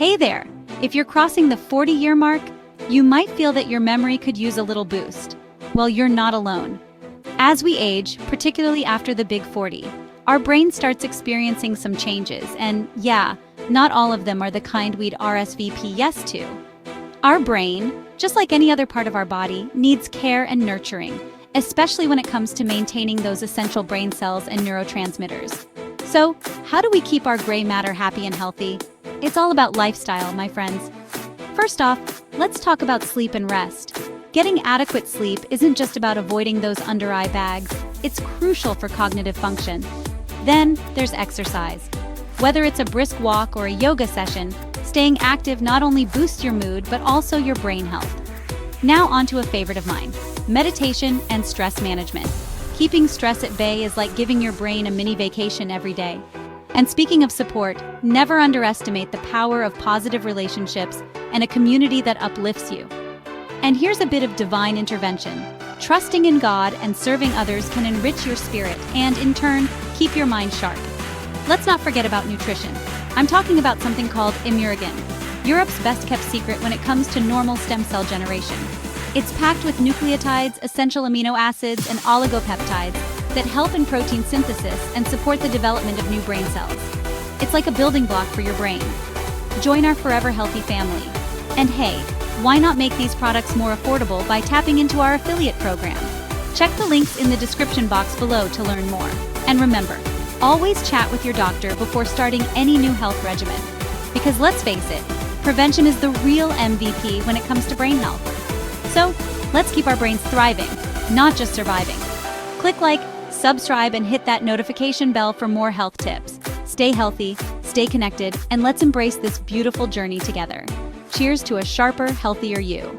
Hey there! If you're crossing the 40-year mark, you might feel that your memory could use a little boost. Well, you're not alone. As we age, particularly after the big 40, our brain starts experiencing some changes, and yeah, not all of them are the kind we'd RSVP yes to. Our brain, just like any other part of our body, needs care and nurturing, especially when it comes to maintaining those essential brain cells and neurotransmitters. So, how do we keep our gray matter happy and healthy? It's all about lifestyle, my friends. First off, let's talk about sleep and rest. Getting adequate sleep isn't just about avoiding those under-eye bags, it's crucial for cognitive function. Then, there's exercise. Whether it's a brisk walk or a yoga session, staying active not only boosts your mood but also your brain health. Now onto a favorite of mine, meditation and stress management. Keeping stress at bay is like giving your brain a mini vacation every day. And speaking of support, never underestimate the power of positive relationships and a community that uplifts you. And here's a bit of divine intervention. Trusting in God and serving others can enrich your spirit and, in turn, keep your mind sharp. Let's not forget about nutrition. I'm talking about something called ImuRegen, Europe's best-kept secret when it comes to normal stem cell generation. It's packed with nucleotides, essential amino acids, and oligopeptides that help in protein synthesis and support the development of new brain cells. It's like a building block for your brain. Join our Forever Healthy family. And hey, why not make these products more affordable by tapping into our affiliate program? Check the links in the description box below to learn more. And remember, always chat with your doctor before starting any new health regimen. Because let's face it, prevention is the real MVP when it comes to brain health. So, let's keep our brains thriving, not just surviving. Click like, subscribe, and hit that notification bell for more health tips. Stay healthy, stay connected, and let's embrace this beautiful journey together. Cheers to a sharper, healthier you.